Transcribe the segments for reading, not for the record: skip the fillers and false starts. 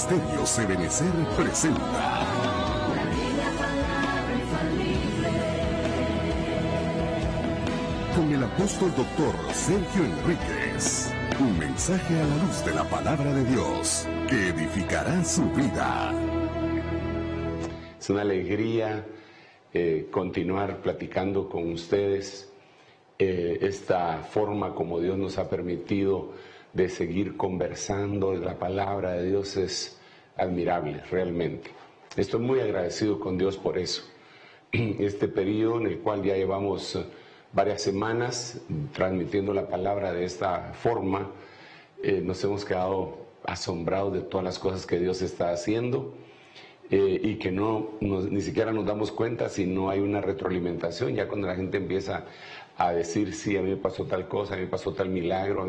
Ministerios Ebenecer presenta con el apóstol doctor Sergio Enríquez, un mensaje a la luz de la palabra de Dios que edificará su vida. Es una alegría continuar platicando con ustedes. Esta forma como Dios nos ha permitido de seguir conversando de la palabra de Dios es admirable, realmente. Estoy muy agradecido con Dios por eso. Este periodo en el cual ya llevamos varias semanas transmitiendo la palabra de esta forma, nos hemos quedado asombrados de todas las cosas que Dios está haciendo y que ni siquiera nos damos cuenta si no hay una retroalimentación. Ya cuando la gente empieza a decir, sí, a mí me pasó tal cosa, a mí me pasó tal milagro,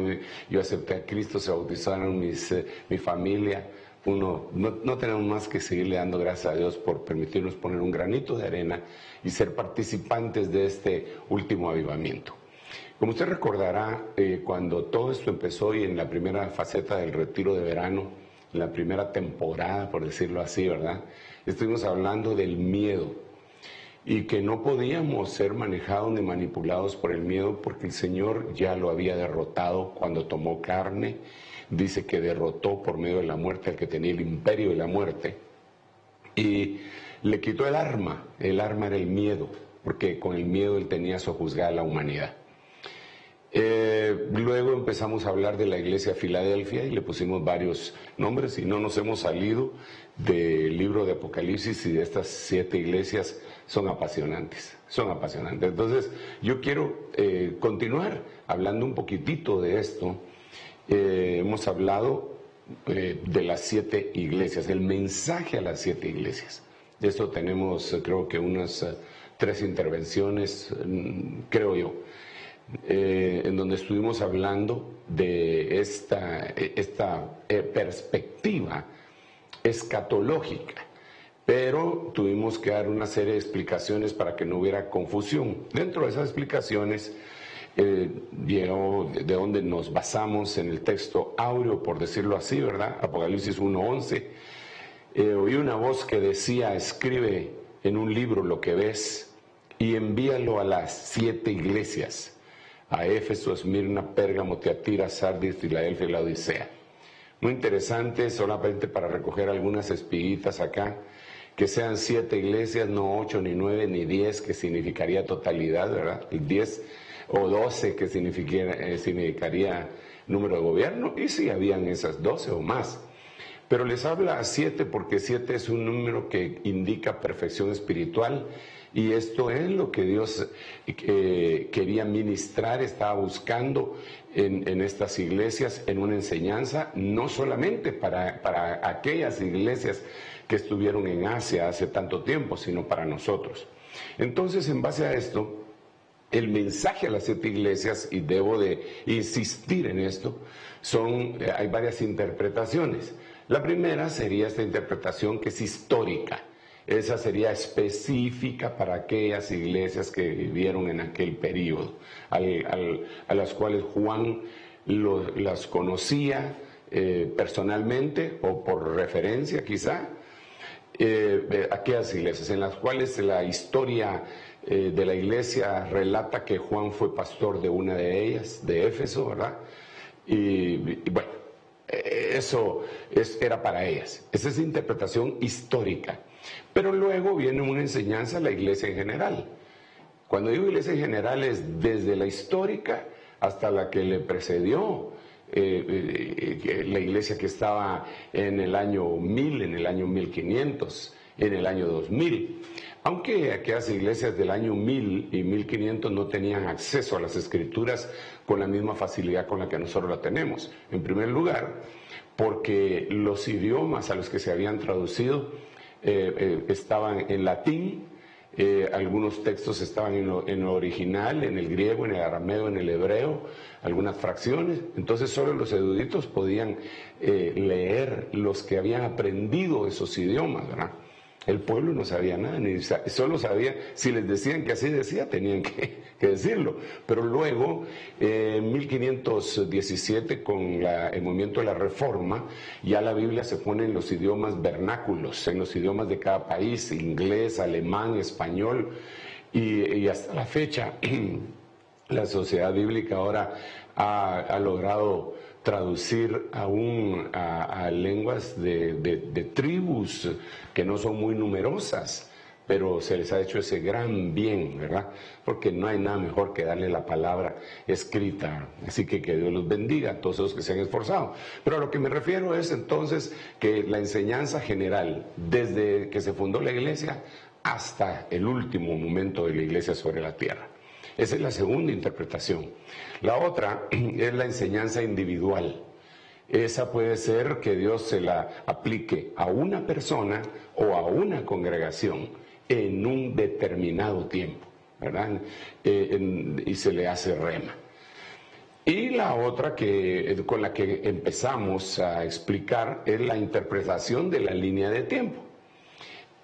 yo acepté a Cristo, se bautizaron mi familia. No tenemos más que seguirle dando gracias a Dios por permitirnos poner un granito de arena y ser participantes de este último avivamiento. Como usted recordará, cuando todo esto empezó y en la primera faceta del retiro de verano, en la primera temporada, por decirlo así, ¿verdad? Estuvimos hablando del miedo y que no podíamos ser manejados ni manipulados por el miedo porque el Señor ya lo había derrotado cuando tomó carne. Dice que derrotó por medio de la muerte al que tenía el imperio de la muerte y le quitó el arma era el miedo, porque con el miedo él tenía sojuzgada la humanidad. Luego empezamos a hablar de la iglesia de Filadelfia y le pusimos varios nombres y no nos hemos salido del libro de Apocalipsis, y de estas 7 iglesias son apasionantes. Entonces yo quiero continuar hablando un poquitito de esto. Hemos hablado de las 7 iglesias, el mensaje a las 7 iglesias. De esto tenemos creo que unas 3 intervenciones, creo yo, en donde estuvimos hablando de esta perspectiva escatológica, pero tuvimos que dar una serie de explicaciones para que no hubiera confusión. Dentro de esas explicaciones llegó de donde nos basamos en el texto áureo, por decirlo así, ¿verdad? Apocalipsis 1:11. Oí una voz que decía: escribe en un libro lo que ves y envíalo a las 7 iglesias, a Éfeso, Esmirna, Pérgamo, Tiatira, Sardis, Filadelfia y Laodicea. Muy interesante, solamente para recoger algunas espiguitas acá, que sean 7 iglesias, no 8, ni 9, ni 10, que significaría totalidad, ¿verdad? El 10 o 12 que significaría número de gobierno, y sí, habían esas 12 o más. Pero les habla a 7 porque 7 es un número que indica perfección espiritual, y esto es lo que Dios quería ministrar, estaba buscando en estas iglesias, en una enseñanza, no solamente para aquellas iglesias que estuvieron en Asia hace tanto tiempo, sino para nosotros. Entonces, en base a esto, el mensaje a las 7 iglesias, y debo de insistir en esto, hay varias interpretaciones. La primera sería esta interpretación que es histórica. Esa sería específica para aquellas iglesias que vivieron en aquel periodo, a las cuales Juan las conocía personalmente o por referencia quizá. Aquellas iglesias en las cuales la historia de la iglesia relata que Juan fue pastor de una de ellas, de Éfeso, ¿verdad? Y bueno, eso era para ellas. Esa es interpretación histórica. Pero luego viene una enseñanza a la iglesia en general. Cuando digo iglesia en general es desde la histórica hasta la que le precedió, la iglesia que estaba en el año 1000, en el año 1500, en el año 2000. Aunque aquellas iglesias del año 1000 y 1500 no tenían acceso a las escrituras con la misma facilidad con la que nosotros la tenemos. En primer lugar, porque los idiomas a los que se habían traducido estaban en latín, algunos textos estaban en lo original, en el griego, en el arameo, en el hebreo, algunas fracciones. Entonces solo los eruditos podían leer, los que habían aprendido esos idiomas, ¿verdad? El pueblo no sabía nada, solo sabía, si les decían que así decía, tenían que decirlo. Pero luego, en 1517, con el movimiento de la Reforma, ya la Biblia se pone en los idiomas vernáculos, en los idiomas de cada país, inglés, alemán, español, y hasta la fecha la Sociedad Bíblica ahora ha logrado traducir aún a lenguas de tribus que no son muy numerosas, pero se les ha hecho ese gran bien, ¿verdad? Porque no hay nada mejor que darle la palabra escrita. Así que Dios los bendiga a todos los que se han esforzado. Pero a lo que me refiero es entonces que la enseñanza general, desde que se fundó la iglesia hasta el último momento de la iglesia sobre la tierra. Esa es la segunda interpretación. La otra es la enseñanza individual. Esa puede ser que Dios se la aplique a una persona o a una congregación en un determinado tiempo, ¿verdad? Y se le hace rema. Y la otra con la que empezamos a explicar es la interpretación de la línea de tiempo.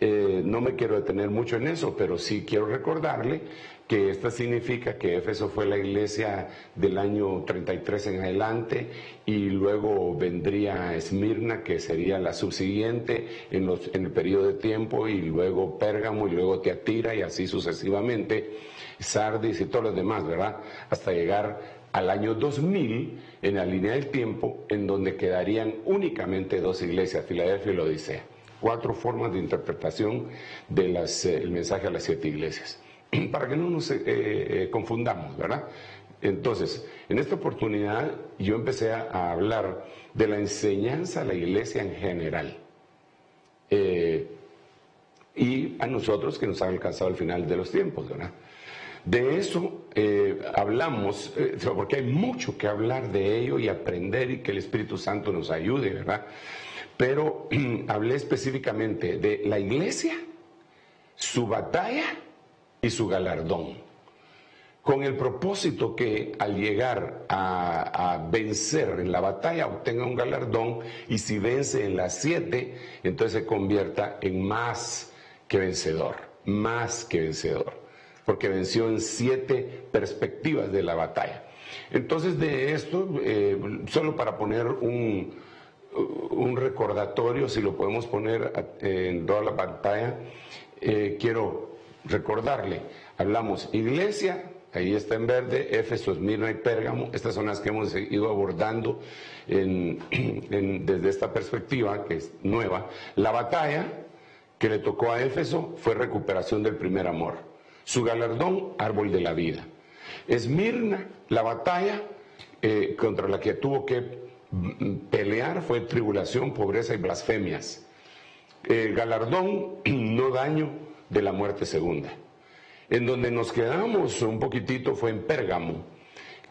No me quiero detener mucho en eso, pero sí quiero recordarle que esta significa que Éfeso fue la iglesia del año 33 en adelante, y luego vendría Esmirna, que sería la subsiguiente en el periodo de tiempo, y luego Pérgamo, y luego Tiatira, y así sucesivamente, Sardis y todos los demás, ¿verdad? Hasta llegar al año 2000 en la línea del tiempo, en donde quedarían únicamente dos iglesias, Filadelfia y la Odisea. 4 formas de interpretación del mensaje a las 7 iglesias, para que no nos confundamos, ¿verdad? Entonces, en esta oportunidad yo empecé a hablar de la enseñanza a la iglesia en general, y a nosotros que nos han alcanzado el final de los tiempos, ¿verdad? De eso hablamos, porque hay mucho que hablar de ello y aprender, y que el Espíritu Santo nos ayude, ¿verdad? Pero hablé específicamente de la iglesia, su batalla y su galardón, con el propósito que al llegar a vencer en la batalla obtenga un galardón, y si vence en las 7, entonces se convierta en más que vencedor, porque venció en 7 perspectivas de la batalla. Entonces, de esto, solo para poner un recordatorio, si lo podemos poner en toda la pantalla, quiero recordarle, hablamos iglesia, ahí está en verde, Éfeso, Esmirna y Pérgamo. Estas son las que hemos ido abordando desde esta perspectiva, que es nueva. La batalla que le tocó a Éfeso fue recuperación del primer amor. Su galardón, árbol de la vida. Esmirna, la batalla contra la que tuvo que pelear fue tribulación, pobreza y blasfemias. El galardón, no daño de la muerte segunda. En donde nos quedamos un poquitito fue en Pérgamo,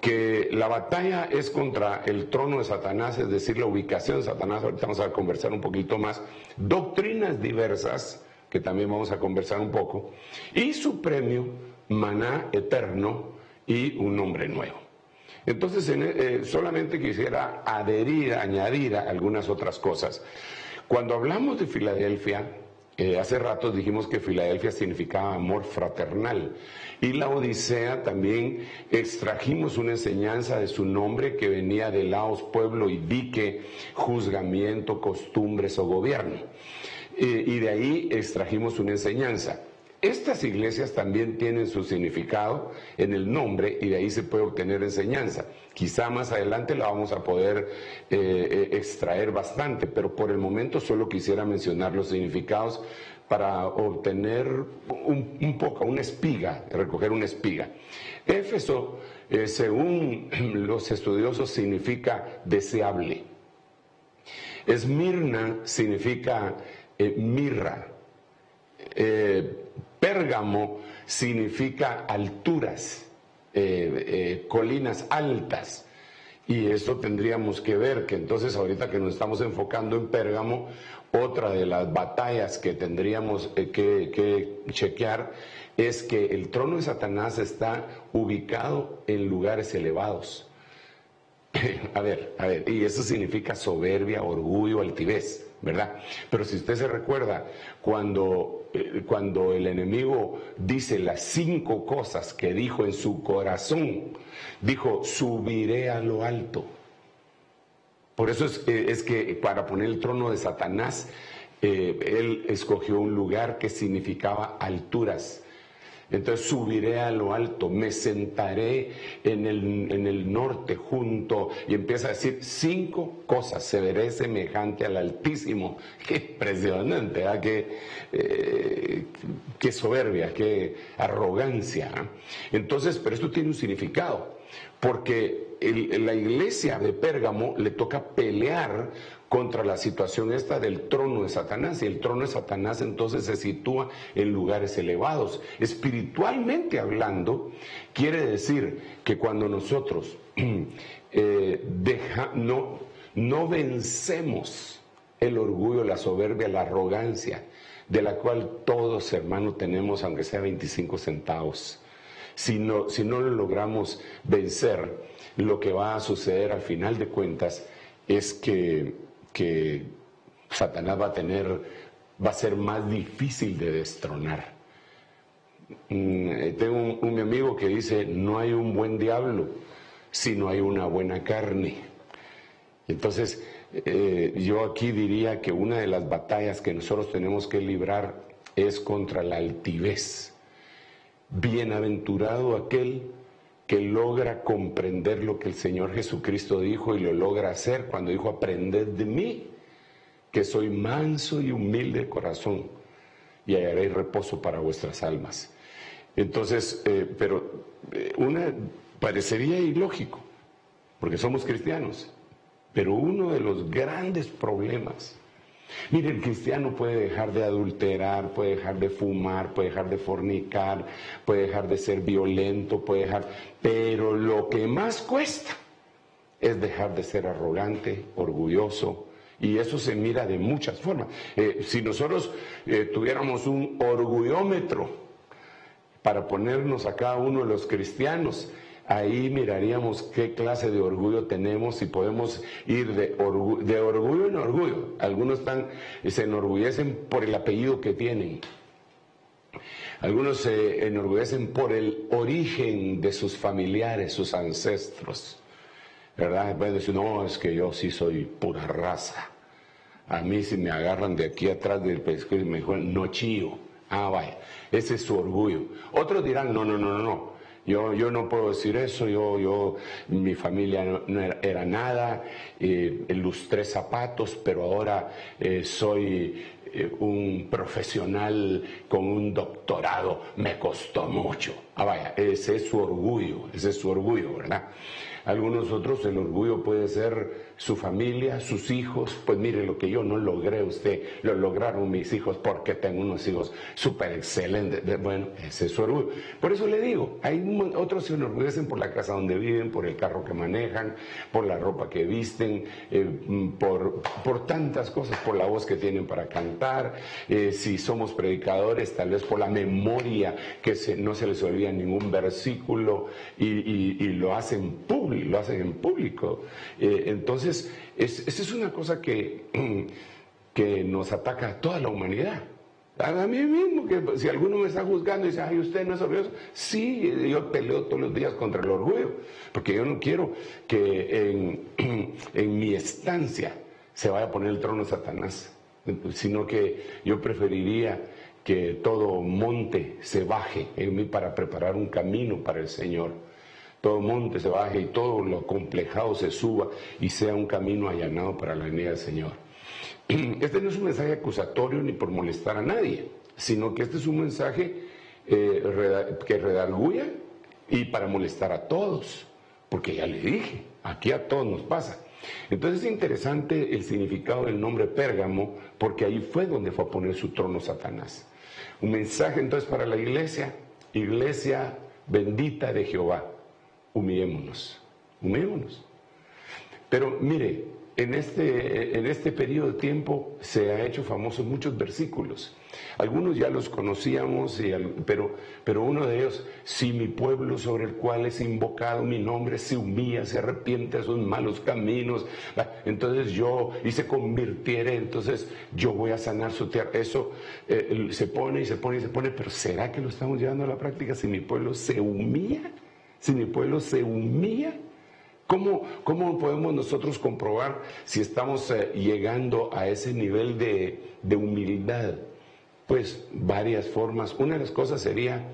que la batalla es contra el trono de Satanás, es decir, la ubicación de Satanás. Ahorita vamos a conversar un poquito más. Doctrinas diversas, que también vamos a conversar un poco. Y su premio, maná eterno y un nombre nuevo. Entonces, solamente quisiera añadir algunas otras cosas. Cuando hablamos de Filadelfia, hace rato dijimos que Filadelfia significaba amor fraternal, y la Odisea también extrajimos una enseñanza de su nombre, que venía de laos, pueblo, y dique, juzgamiento, costumbres o gobierno, y de ahí extrajimos una enseñanza. Estas iglesias también tienen su significado en el nombre, y de ahí se puede obtener enseñanza. Quizá más adelante la vamos a poder extraer bastante, pero por el momento solo quisiera mencionar los significados para obtener un poco, una espiga, recoger una espiga. Éfeso, según los estudiosos, significa deseable. Esmirna significa mirra. Pérgamo significa alturas, colinas altas, y eso tendríamos que ver, que entonces ahorita que nos estamos enfocando en Pérgamo, otra de las batallas que tendríamos que chequear es que el trono de Satanás está ubicado en lugares elevados. A ver, y eso significa soberbia, orgullo, altivez, ¿verdad? Pero si usted se recuerda, cuando el enemigo dice las 5 cosas que dijo en su corazón, dijo, subiré a lo alto. Por eso es que para poner el trono de Satanás, él escogió un lugar que significaba alturas. Entonces subiré a lo alto, me sentaré en el norte junto, y empieza a decir 5 cosas, se veré semejante al Altísimo. Qué impresionante, ¿eh? Qué soberbia, qué arrogancia, ¿eh? Entonces, pero esto tiene un significado, porque la iglesia de Pérgamo le toca pelear contra la situación esta del trono de Satanás, y el trono de Satanás entonces se sitúa en lugares elevados. Espiritualmente hablando, quiere decir que cuando nosotros no vencemos el orgullo, la soberbia, la arrogancia, de la cual todos, hermanos, tenemos, aunque sea 25 centavos, si no lo logramos vencer, lo que va a suceder al final de cuentas es que Satanás va a ser más difícil de destronar. Tengo un amigo que dice, no hay un buen diablo, sino hay una buena carne. Entonces, yo aquí diría que una de las batallas que nosotros tenemos que librar es contra la altivez. Bienaventurado aquel que logra comprender lo que el Señor Jesucristo dijo y lo logra hacer cuando dijo, aprended de mí, que soy manso y humilde de corazón, y hallaréis reposo para vuestras almas. Entonces, parecería ilógico, porque somos cristianos, pero uno de los grandes problemas, mire, el cristiano puede dejar de adulterar, puede dejar de fumar, puede dejar de fornicar, puede dejar de ser violento, pero lo que más cuesta es dejar de ser arrogante, orgulloso, y eso se mira de muchas formas. Si nosotros tuviéramos un orgullómetro para ponernos a cada uno de los cristianos, ahí miraríamos qué clase de orgullo tenemos y podemos ir de orgullo en orgullo. Algunos se enorgullecen por el apellido que tienen. Algunos se enorgullecen por el origen de sus familiares, sus ancestros, ¿verdad? Pueden decir, no, es que yo sí soy pura raza. A mí si me agarran de aquí atrás del pescuezo y me dijeron, no chío. Ah, vaya, ese es su orgullo. Otros dirán, no. Yo no puedo decir eso, mi familia no era nada, lustré zapatos, pero ahora soy un profesional con un doctorado, me costó mucho. Ah, vaya, ese es su orgullo, ¿verdad? Algunos otros, el orgullo puede ser su familia, sus hijos. Pues mire, lo que yo no logré, usted lo lograron mis hijos porque tengo unos hijos súper excelentes. Bueno, ese es su orgullo. Por eso le digo, otros se enorgullecen por la casa donde viven, por el carro que manejan, por la ropa que visten, por tantas cosas, por la voz que tienen para cantar. Si somos predicadores, tal vez por la memoria, que no se les olvida ningún versículo y lo hacen en público. Entonces, esa es una cosa que nos ataca a toda la humanidad. A mí mismo, que si alguno me está juzgando y dice, ay, usted no es orgulloso. Sí, yo peleo todos los días contra el orgullo, porque yo no quiero que en mi estancia se vaya a poner el trono de Satanás, sino que yo preferiría que todo monte se baje en mí para preparar un camino para el Señor. Todo monte se baje y todo lo complejado se suba y sea un camino allanado para la venida del Señor. Este no es un mensaje acusatorio ni por molestar a nadie, sino que este es un mensaje que redarguya y para molestar a todos, porque ya le dije, aquí a todos nos pasa. Entonces es interesante el significado del nombre Pérgamo, porque ahí fue donde fue a poner su trono Satanás. Un mensaje entonces para la iglesia bendita de Jehová. Humillémonos. Pero mire, en este periodo de tiempo se ha hecho famoso muchos versículos. Algunos ya los conocíamos, pero uno de ellos: si mi pueblo sobre el cual es invocado mi nombre se humilla, se arrepiente de sus malos caminos, entonces y se convirtiere, entonces yo voy a sanar su tierra. Eso se pone y se pone y se pone, pero ¿será que lo estamos llevando a la práctica? Si mi pueblo se humilla, si mi pueblo se humilla. ¿Cómo podemos nosotros comprobar si estamos llegando a ese nivel de humildad? Pues varias formas. Una de las cosas sería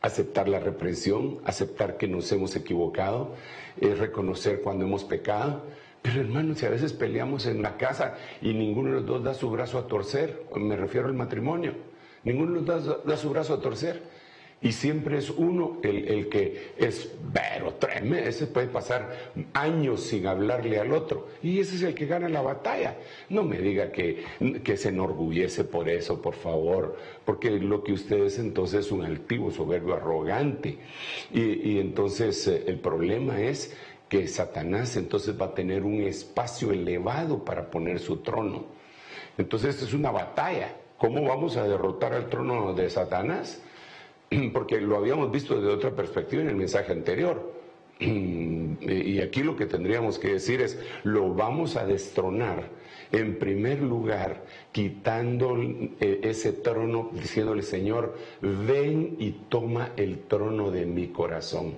aceptar la reprensión, aceptar que nos hemos equivocado, reconocer cuando hemos pecado. Pero hermanos, si a veces peleamos en la casa y ninguno de los dos da su brazo a torcer, me refiero al matrimonio, ninguno de los dos da su brazo a torcer. Y siempre es uno el que es, pero tremendo, ese puede pasar años sin hablarle al otro. Y ese es el que gana la batalla. No me diga que se enorgullece por eso, por favor. Porque lo que usted es entonces es un altivo, soberbio, arrogante. Y entonces el problema es que Satanás entonces va a tener un espacio elevado para poner su trono. Entonces esta es una batalla. ¿Cómo vamos a derrotar al trono de Satanás? Porque lo habíamos visto desde otra perspectiva en el mensaje anterior. Y aquí lo que tendríamos que decir es: lo vamos a destronar, en primer lugar, quitando ese trono, diciéndole: Señor, ven y toma el trono de mi corazón,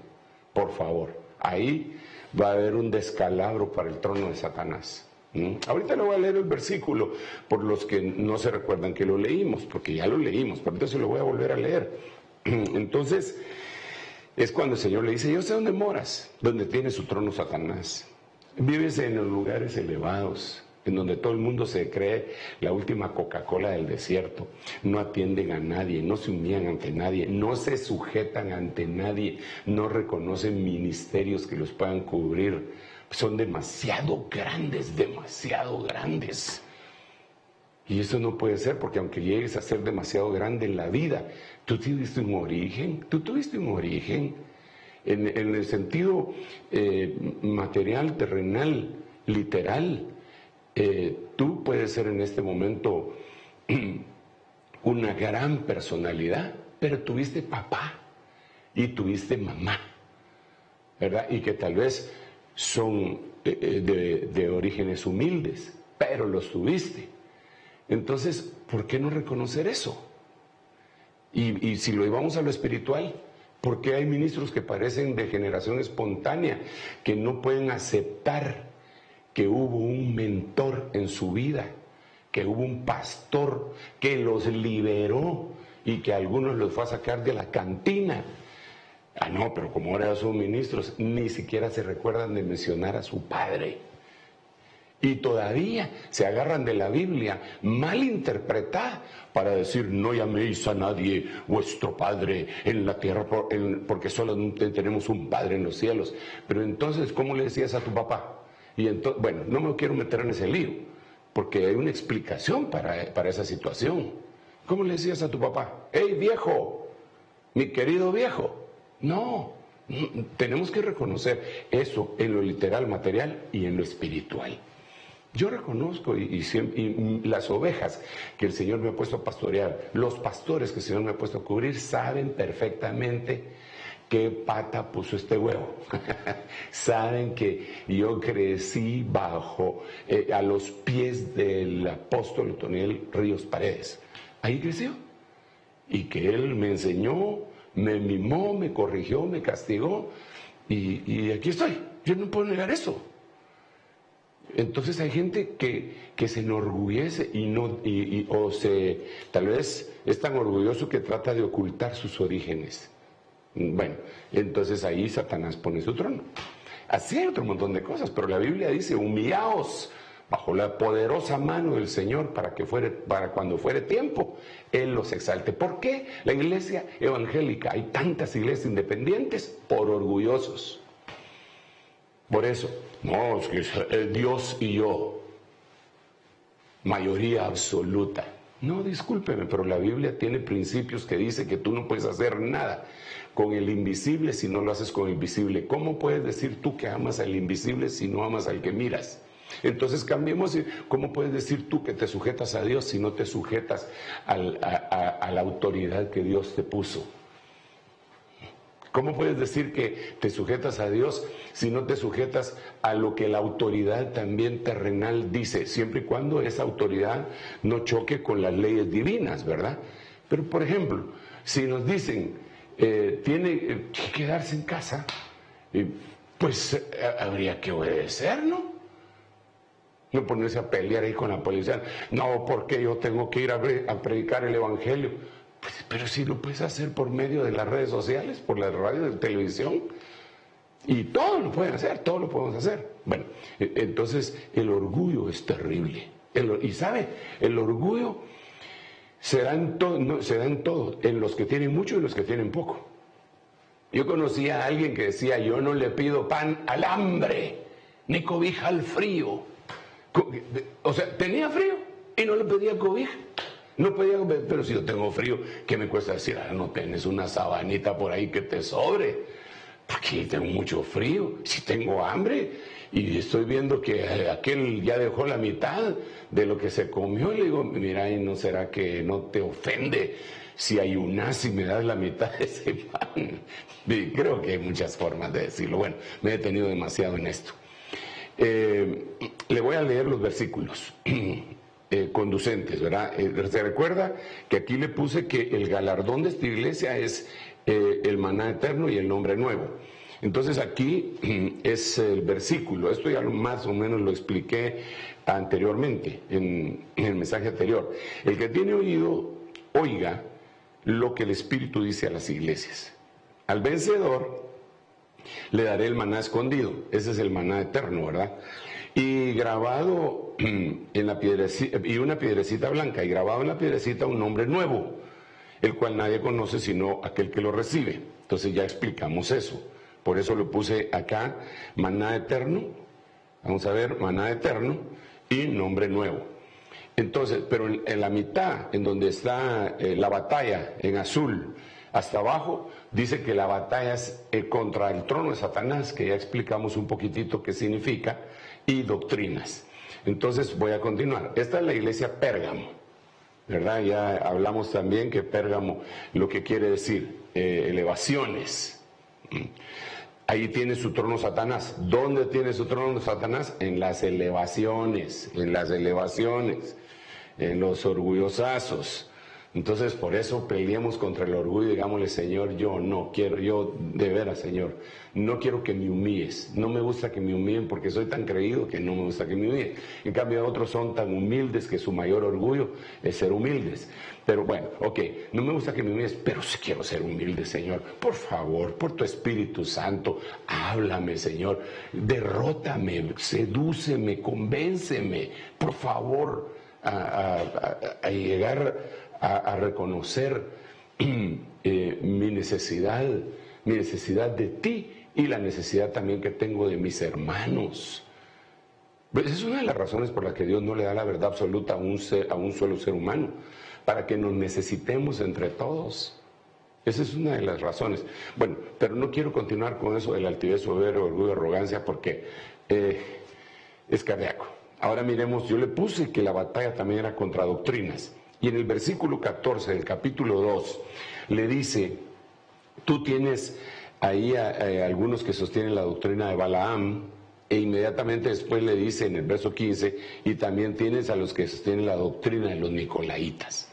por favor. Ahí va a haber un descalabro para el trono de Satanás. Ahorita le voy a leer el versículo por los que no se recuerdan que lo leímos, porque ya lo leímos, pero entonces lo voy a volver a leer. Entonces es cuando el Señor le dice: yo sé dónde moras, donde tiene su trono Satanás. Vives en los lugares elevados, en donde todo el mundo se cree la última Coca-Cola del desierto. No atienden a nadie, no se humillan ante nadie, no se sujetan ante nadie, no reconocen ministerios que los puedan cubrir. Son demasiado grandes, demasiado grandes. Y eso no puede ser, porque aunque llegues a ser demasiado grande en la vida, tú tuviste un origen, en el sentido material, terrenal, literal. Tú puedes ser en este momento una gran personalidad, pero tuviste papá y tuviste mamá, ¿verdad? Y que tal vez son de orígenes humildes, pero los tuviste. Entonces, ¿por qué no reconocer eso? Y si lo llevamos a lo espiritual, ¿por qué hay ministros que parecen de generación espontánea, que no pueden aceptar que hubo un mentor en su vida, que hubo un pastor que los liberó y que a algunos los fue a sacar de la cantina? Ah, no, pero como ahora son ministros, ni siquiera se recuerdan de mencionar a su padre. Y todavía se agarran de la Biblia mal interpretada para decir: no llaméis a nadie vuestro padre en la tierra, porque solo tenemos un padre en los cielos. Pero entonces, ¿cómo le decías a tu papá? Y entonces, bueno, no me quiero meter en ese lío, porque hay una explicación para esa situación. ¿Cómo le decías a tu papá? ¡Hey, viejo! Mi querido viejo. No, tenemos que reconocer eso en lo literal, material y en lo espiritual. Yo reconozco y las ovejas que el Señor me ha puesto a pastorear, los pastores que el Señor me ha puesto a cubrir, saben perfectamente qué pata puso este huevo. Saben que yo crecí a los pies del apóstol Otoniel Ríos Paredes. Ahí creció. Y que él me enseñó, me mimó, me corrigió, me castigó. Y aquí estoy. Yo no puedo negar eso. Entonces hay gente que se enorgullece tal vez es tan orgulloso que trata de ocultar sus orígenes. Bueno, entonces ahí Satanás pone su trono. Así hay otro montón de cosas, pero la Biblia dice: humillaos bajo la poderosa mano del Señor para cuando fuere tiempo, Él los exalte. ¿Por qué la iglesia evangélica, hay tantas iglesias independientes? Por orgullosos. Por eso, no, es que Dios y yo, mayoría absoluta. No, discúlpeme, pero la Biblia tiene principios que dice que tú no puedes hacer nada con el invisible si no lo haces con el visible. ¿Cómo puedes decir tú que amas al invisible si no amas al que miras? Entonces cambiemos, ¿cómo puedes decir tú que te sujetas a Dios si no te sujetas a la autoridad que Dios te puso? ¿Cómo puedes decir que te sujetas a Dios si no te sujetas a lo que la autoridad también terrenal dice, siempre y cuando esa autoridad no choque con las leyes divinas, ¿verdad? Pero, por ejemplo, si nos dicen, tiene que quedarse en casa, pues habría que obedecer, ¿no? No ponerse a pelear ahí con la policía. No, porque yo tengo que ir a predicar el evangelio. Pues, pero si lo puedes hacer por medio de las redes sociales, por la radio, de televisión. Y todo lo pueden hacer, todo lo podemos hacer. Bueno, entonces el orgullo es terrible. Y sabe, el orgullo se da en todo, en los que tienen mucho y los que tienen poco. Yo conocí a alguien que decía, yo no le pido pan al hambre, ni cobija al frío. O sea, tenía frío y no le pedía cobija. No podía, pero si yo tengo frío, ¿qué me cuesta decir? No tienes una sabanita por ahí que te sobre, porque tengo mucho frío. Si tengo hambre y estoy viendo que aquel ya dejó la mitad de lo que se comió, le digo, mira, ¿y no será que no te ofende si ayunas y me das la mitad de ese pan? Y creo que hay muchas formas de decirlo. Bueno, me he detenido demasiado en esto. Le voy a leer los versículos conducentes, ¿verdad? Se recuerda que aquí le puse que el galardón de esta iglesia es el maná eterno y el nombre nuevo. Entonces aquí es el versículo, esto ya más o menos lo expliqué anteriormente, en el mensaje anterior. El que tiene oído, oiga lo que el Espíritu dice a las iglesias. Al vencedor le daré el maná escondido, ese es el maná eterno, ¿verdad? Y grabado en la piedrecita, y una piedrecita blanca, y grabado en la piedrecita un nombre nuevo, el cual nadie conoce sino aquel que lo recibe. Entonces ya explicamos eso. Por eso lo puse acá, maná eterno, vamos a ver, maná eterno y nombre nuevo. Entonces, pero en la mitad, en donde está la batalla, en azul, hasta abajo, dice que la batalla es contra el trono de Satanás, que ya explicamos un poquitito qué significa, y doctrinas. Entonces voy a continuar. Esta es la iglesia Pérgamo, ¿verdad? Ya hablamos también que Pérgamo, lo que quiere decir, elevaciones. Ahí tiene su trono Satanás. ¿Dónde tiene su trono Satanás? En las elevaciones, en los orgullosazos. Entonces, por eso peleemos contra el orgullo y digámosle, Señor, yo no quiero, yo de veras, Señor, no quiero que me humilles. No me gusta que me humillen porque soy tan creído que no me gusta que me humillen. En cambio, otros son tan humildes que su mayor orgullo es ser humildes. Pero bueno, ok, no me gusta que me humilles, pero sí quiero ser humilde, Señor. Por favor, por tu Espíritu Santo, háblame, Señor. Derrótame, sedúceme, convénceme, por favor, a llegar a reconocer mi necesidad de ti y la necesidad también que tengo de mis hermanos. Pues es una de las razones por las que Dios no le da la verdad absoluta a un solo ser humano, para que nos necesitemos entre todos. Esa es una de las razones. Bueno, pero no quiero continuar con eso del altivez, soberbia, orgullo, arrogancia, porque es cardíaco. Ahora miremos, yo le puse que la batalla también era contra doctrinas. Y en el versículo 14 del capítulo 2 le dice, tú tienes ahí algunos que sostienen la doctrina de Balaam, e inmediatamente después le dice en el verso 15, y también tienes a los que sostienen la doctrina de los nicolaitas.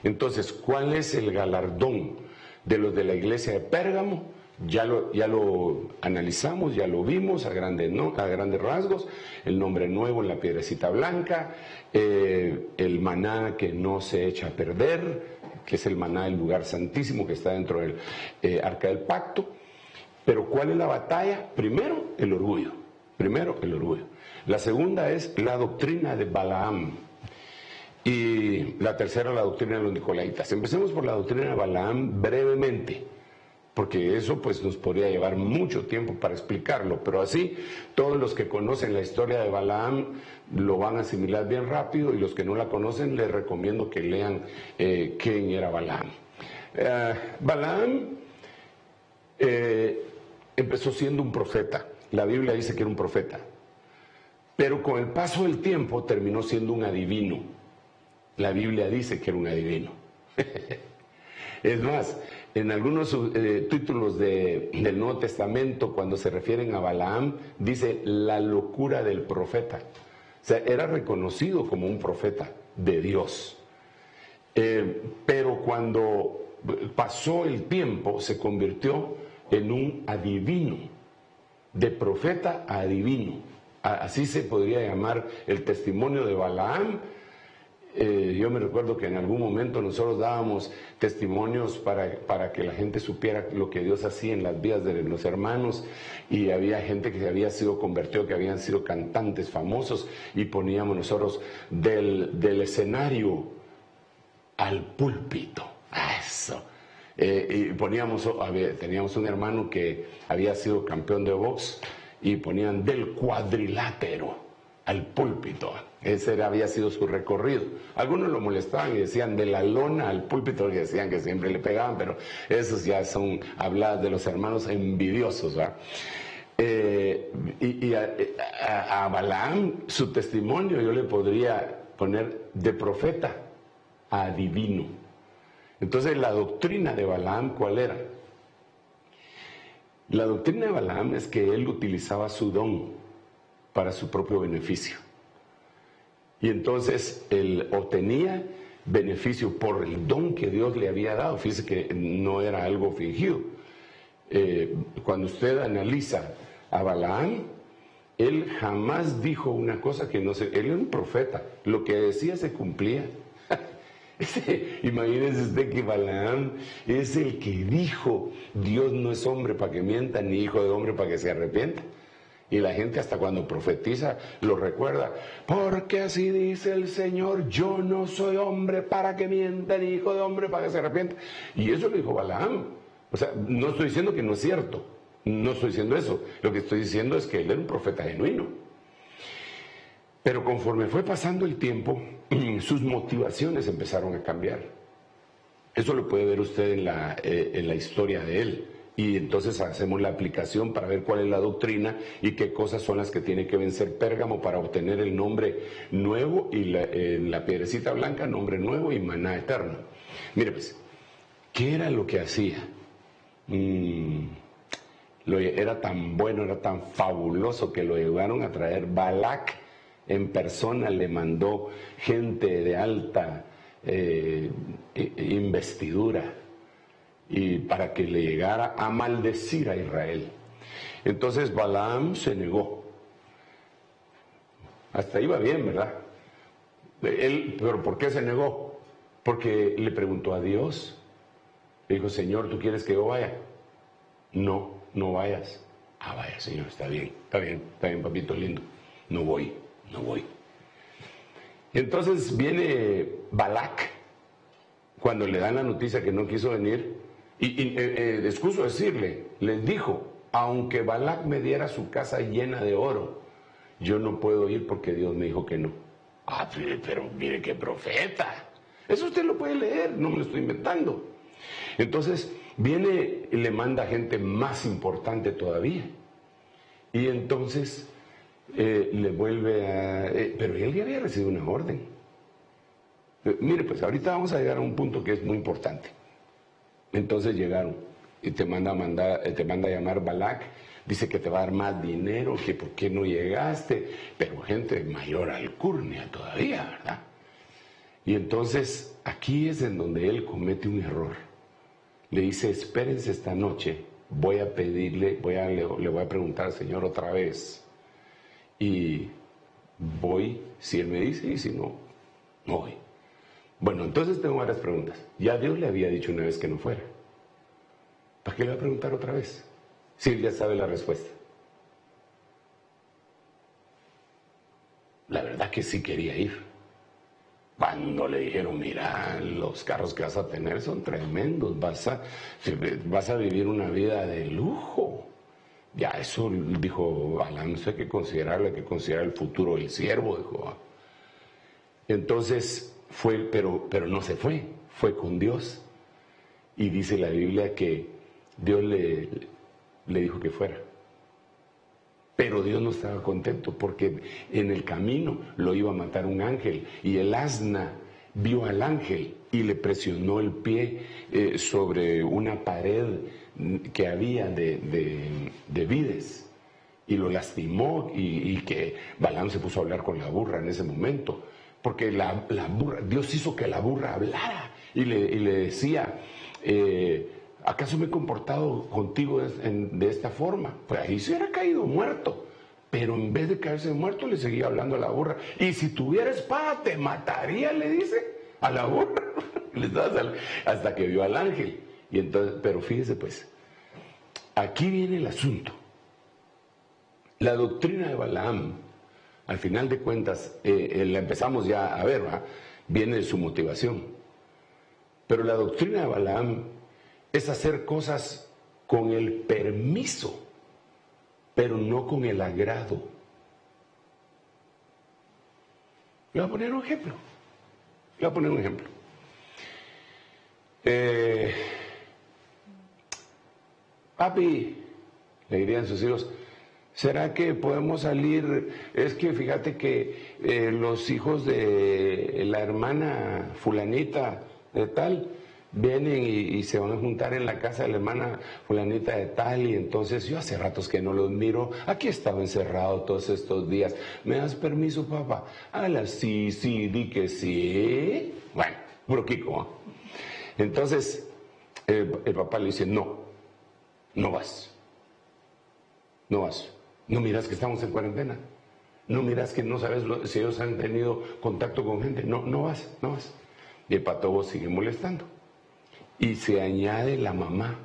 Entonces, ¿cuál es el galardón de los de la iglesia de Pérgamo? Ya lo analizamos, ya lo vimos a grandes rasgos, el nombre nuevo en la piedrecita blanca, el maná que no se echa a perder, que es el maná del lugar santísimo que está dentro del arca del pacto. Pero ¿cuál es la batalla? Primero, el orgullo. La segunda es la doctrina de Balaam. Y la tercera, la doctrina de los nicolaitas. Empecemos por la doctrina de Balaam brevemente, porque eso pues nos podría llevar mucho tiempo para explicarlo, pero así todos los que conocen la historia de Balaam lo van a asimilar bien rápido, y los que no la conocen les recomiendo que lean quién era Balaam. Balaam empezó siendo un profeta. La Biblia dice que era un profeta, pero con el paso del tiempo terminó siendo un adivino. La Biblia dice que era un adivino. Es más, en algunos títulos del Nuevo Testamento, cuando se refieren a Balaam, dice la locura del profeta. O sea, era reconocido como un profeta de Dios. Pero cuando pasó el tiempo, se convirtió en un adivino, de profeta a adivino. Así se podría llamar el testimonio de Balaam. Yo me recuerdo que en algún momento nosotros dábamos testimonios para que la gente supiera lo que Dios hacía en las vidas de los hermanos, y había gente que había sido convertido, que habían sido cantantes famosos, y poníamos nosotros del escenario al púlpito. Eso. Y teníamos un hermano que había sido campeón de box, y ponían del cuadrilátero al púlpito. Ese había sido su recorrido. Algunos lo molestaban y decían de la lona al púlpito, porque decían que siempre le pegaban, pero esos ya son habladas de los hermanos envidiosos, ¿verdad? A Balaam, su testimonio, yo le podría poner de profeta a adivino. Entonces, la doctrina de Balaam, ¿cuál era? La doctrina de Balaam es que él utilizaba su don para su propio beneficio. Y entonces él obtenía beneficio por el don que Dios le había dado. Fíjese que no era algo fingido. Cuando usted analiza a Balaam, él jamás dijo una cosa que no se... Él era un profeta. Lo que decía se cumplía. Imagínense usted que Balaam es el que dijo: Dios no es hombre para que mienta, ni hijo de hombre para que se arrepienta. Y la gente hasta cuando profetiza lo recuerda: porque así dice el Señor, yo no soy hombre para que mienta, ni hijo de hombre para que se arrepienta. Y eso lo dijo Balaam. O sea, no estoy diciendo que no es cierto, no estoy diciendo eso. Lo que estoy diciendo es que él era un profeta genuino. Pero conforme fue pasando el tiempo, sus motivaciones empezaron a cambiar. Eso lo puede ver usted en la historia de él. Y entonces hacemos la aplicación para ver cuál es la doctrina y qué cosas son las que tiene que vencer Pérgamo para obtener el nombre nuevo y la piedrecita blanca, nombre nuevo y maná eterno. Mire pues, ¿qué era lo que hacía? Era tan bueno, era tan fabuloso que lo llevaron a traer. Balac en persona le mandó gente de alta investidura, y para que le llegara a maldecir a Israel. Entonces Balaam se negó. Hasta ahí va bien, ¿verdad? ¿Pero por qué se negó? Porque le preguntó a Dios. Le dijo: Señor, ¿tú quieres que yo vaya? No, no vayas. Ah, vaya, Señor, está bien, papito lindo. No voy. Entonces viene Balac, cuando le dan la noticia que no quiso venir, y excuso decirle, les dijo: aunque Balac me diera su casa llena de oro, yo no puedo ir porque Dios me dijo que no. Ah, pero mire qué profeta. Eso usted lo puede leer, no me lo estoy inventando. Entonces viene y le manda gente más importante todavía. Y entonces le vuelve a... pero él ya había recibido una orden. Mire, pues ahorita vamos a llegar a un punto que es muy importante. Entonces llegaron y te manda a llamar Balac, dice que te va a dar más dinero, que por qué no llegaste, pero gente de mayor alcurnia todavía, ¿verdad? Y entonces aquí es en donde él comete un error. Le dice: espérense esta noche, voy a pedirle, le voy a preguntar al Señor otra vez, y voy, si él me dice, y si no, no voy. Bueno, entonces tengo varias preguntas. Ya Dios le había dicho una vez que no fuera. ¿Para qué le va a preguntar otra vez? Si él ya sabe la respuesta. La verdad que sí quería ir. Cuando le dijeron: mira, los carros que vas a tener son tremendos, vas a vivir una vida de lujo. Ya eso, dijo Balaam, hay que considerar el futuro del siervo, dijo. Entonces fue, pero no se fue con Dios. Y dice la Biblia que Dios le dijo que fuera. Pero Dios no estaba contento porque en el camino lo iba a matar un ángel y el asna vio al ángel y le presionó el pie sobre una pared que había de vides y lo lastimó y que Balaam se puso a hablar con la burra en ese momento porque la burra, Dios hizo que la burra hablara y le decía, ¿acaso me he comportado contigo de esta forma? Pues ahí se hubiera caído muerto. Pero en vez de caerse muerto, le seguía hablando a la burra. Y si tuviera espada, te mataría, le dice a la burra. Hasta que vio al ángel. Y entonces, pero fíjese pues, aquí viene el asunto. La doctrina de Balaam, al final de cuentas, la empezamos ya a ver, ¿verdad? Viene de su motivación. Pero la doctrina de Balaam es hacer cosas con el permiso, pero no con el agrado. Le voy a poner un ejemplo. Papi, le dirían sus hijos, ¿será que podemos salir? Es que fíjate que los hijos de la hermana fulanita de tal vienen y se van a juntar en la casa de la hermana fulanita de tal, y entonces yo hace ratos que no los miro, aquí estaba encerrado todos estos días, ¿me das permiso, papá? Sí, di que sí. Bueno, puro Kiko, ¿no? Entonces el papá le dice, no vas, no miras que estamos en cuarentena, no miras que no sabes si ellos han tenido contacto con gente, no vas. Y el patobo sigue molestando. Y se añade la mamá.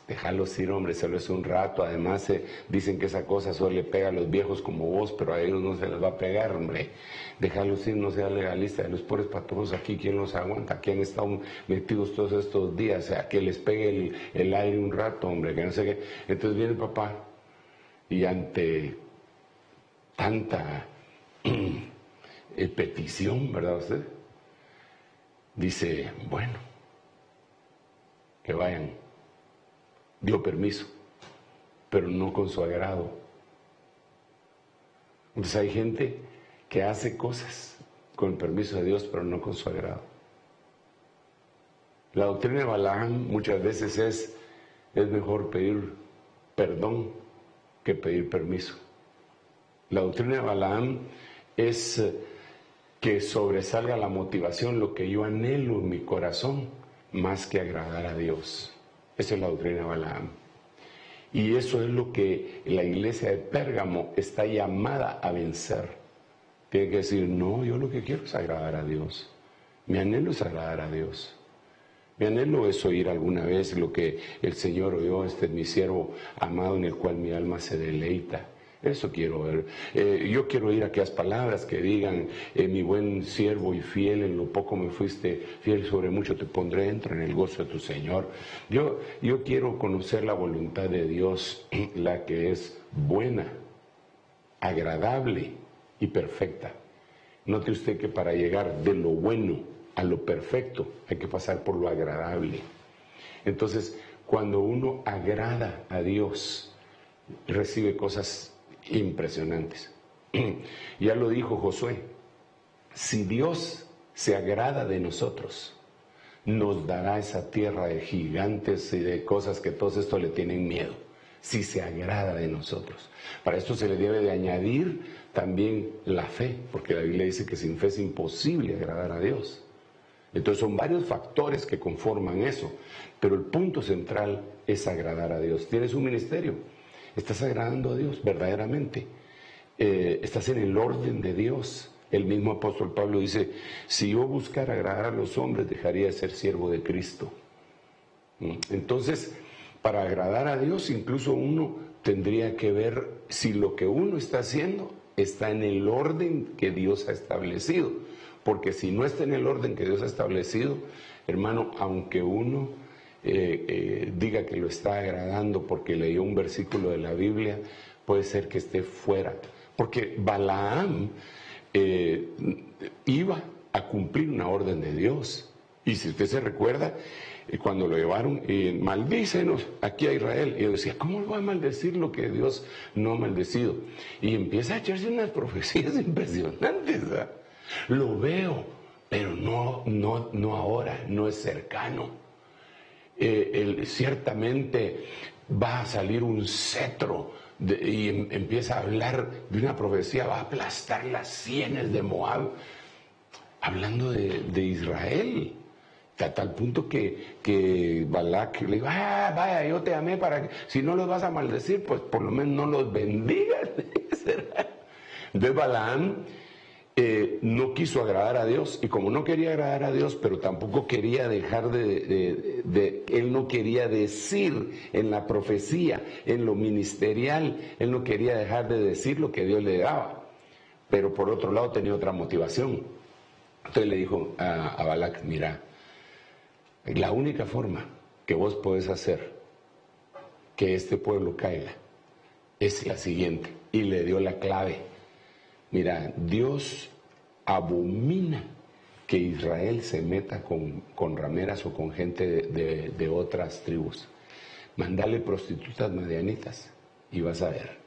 Déjalos ir, hombre, solo es un rato. Además, dicen que esa cosa solo le pega a los viejos como vos, pero a ellos no se les va a pegar, hombre. Déjalos ir, no sea legalista. De los pobres patojos aquí, ¿quién los aguanta? Aquí han estado metidos todos estos días. O sea, que les pegue el aire un rato, hombre, que no sé qué. Entonces viene el papá y ante tanta petición, ¿verdad usted? Dice, bueno, que vayan. Dio permiso, pero no con su agrado. Entonces hay gente que hace cosas con el permiso de Dios, pero no con su agrado. La doctrina de Balaam muchas veces es mejor pedir perdón que pedir permiso. La doctrina de Balaam es que sobresalga la motivación, lo que yo anhelo en mi corazón, más que agradar a Dios. Esa es la doctrina de Balaam. Y eso es lo que la iglesia de Pérgamo está llamada a vencer. Tiene que decir, no, yo lo que quiero es agradar a Dios. Mi anhelo es agradar a Dios. Mi anhelo es oír alguna vez lo que el Señor oyó, este es mi siervo amado en el cual mi alma se deleita. Eso quiero ver. Yo quiero oír aquellas palabras que digan, mi buen siervo y fiel, en lo poco me fuiste fiel, sobre mucho te pondré, entra en el gozo de tu Señor. Yo quiero conocer la voluntad de Dios, la que es buena, agradable y perfecta. Note usted que para llegar de lo bueno a lo perfecto hay que pasar por lo agradable. Entonces, cuando uno agrada a Dios, recibe cosas impresionantes. Ya lo dijo Josué, si Dios se agrada de nosotros, nos dará esa tierra de gigantes y de cosas que todos estos le tienen miedo, si se agrada de nosotros. Para esto se le debe de añadir también la fe, porque la Biblia dice que sin fe es imposible agradar a Dios. Entonces son varios factores que conforman eso, pero el punto central es agradar a Dios. Tienes un ministerio, ¿estás agradando a Dios verdaderamente? ¿Estás en el orden de Dios? El mismo apóstol Pablo dice, si yo buscara agradar a los hombres, dejaría de ser siervo de Cristo. Entonces, para agradar a Dios, incluso uno tendría que ver si lo que uno está haciendo está en el orden que Dios ha establecido. Porque si no está en el orden que Dios ha establecido, hermano, aunque uno diga que lo está agradando porque leyó un versículo de la Biblia, puede ser que esté fuera. Porque Balaam iba a cumplir una orden de Dios. Y si usted se recuerda, cuando lo llevaron, maldícenos aquí a Israel. Y yo decía, ¿cómo lo va a maldecir lo que Dios no ha maldecido? Y empieza a echarse unas profecías impresionantes, ¿verdad? Lo veo, pero no ahora, no es cercano. Ciertamente va a salir un cetro y empieza a hablar de una profecía, va a aplastar las sienes de Moab, hablando de Israel. A tal punto que Balac le dijo, vaya, yo te amé para que, si no los vas a maldecir, pues por lo menos no los bendigas. Entonces Balaam no quiso agradar a Dios, y como no quería agradar a Dios, pero tampoco quería dejar él no quería decir en la profecía, en lo ministerial, él no quería dejar de decir lo que Dios le daba, pero por otro lado tenía otra motivación. Entonces le dijo a Balac, mira, la única forma que vos podés hacer que este pueblo caiga es la siguiente, y le dio la clave. Mira, Dios abomina que Israel se meta con rameras o con gente de otras tribus. Mándale prostitutas madianitas y vas a ver.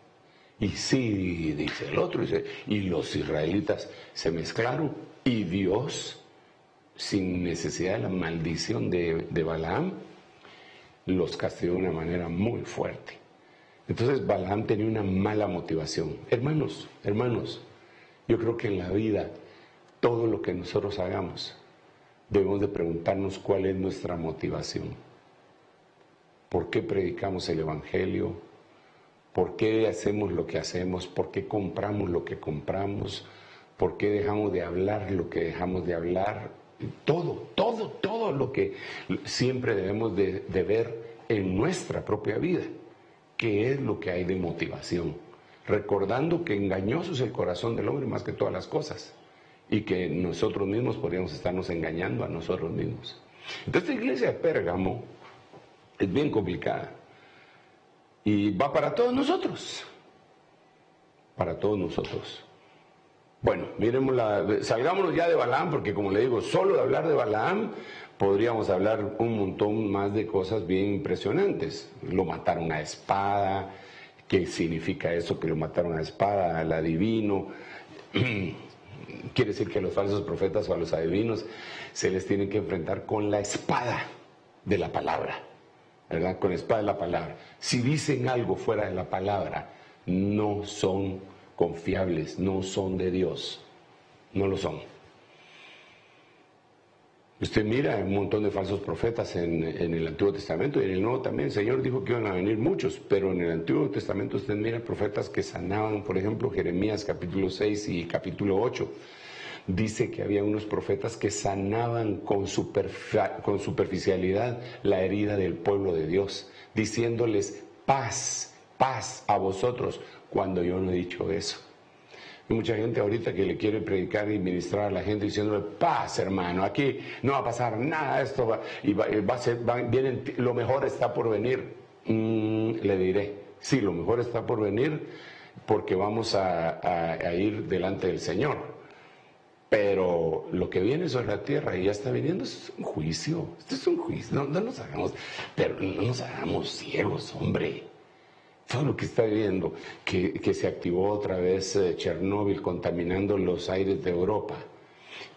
Y sí, dice el otro, dice, y los israelitas se mezclaron y Dios, sin necesidad de la maldición de Balaam, los castigó de una manera muy fuerte. Entonces Balaam tenía una mala motivación. Hermanos, yo creo que en la vida, todo lo que nosotros hagamos, debemos de preguntarnos cuál es nuestra motivación. ¿Por qué predicamos el Evangelio? ¿Por qué hacemos lo que hacemos? ¿Por qué compramos lo que compramos? ¿Por qué dejamos de hablar lo que dejamos de hablar? Todo lo que siempre debemos de ver en nuestra propia vida. ¿Qué es lo que hay de motivación? Recordando que engañoso es el corazón del hombre más que todas las cosas, y que nosotros mismos podríamos estarnos engañando a nosotros mismos. Entonces esta iglesia de Pérgamo es bien complicada y va para todos nosotros. Bueno, salgámonos ya de Balaam, porque como le digo, solo de hablar de Balaam podríamos hablar un montón más de cosas bien impresionantes. Lo mataron a espada. ¿Qué significa eso, que lo mataron a espada, al adivino? Quiere decir que a los falsos profetas o a los adivinos se les tiene que enfrentar con la espada de la palabra, ¿verdad? Con la espada de la palabra. Si dicen algo fuera de la palabra, no son confiables, no son de Dios, no lo son. Usted mira un montón de falsos profetas en el Antiguo Testamento, y en el Nuevo también. El Señor dijo que iban a venir muchos, pero en el Antiguo Testamento usted mira profetas que sanaban, por ejemplo, Jeremías capítulo 6 y capítulo 8. Dice que había unos profetas que sanaban con superficialidad la herida del pueblo de Dios, diciéndoles paz, paz a vosotros, cuando yo no he dicho eso. Hay mucha gente ahorita que le quiere predicar y ministrar a la gente diciéndole paz, hermano, aquí no va a pasar nada, esto va a ser, lo mejor está por venir. Le diré, sí, lo mejor está por venir, porque vamos a ir delante del Señor. Pero lo que viene sobre la tierra y ya está viniendo es un juicio. Esto es un juicio. No nos hagamos ciegos, hombre. Todo lo que está viendo, que se activó otra vez Chernóbil contaminando los aires de Europa,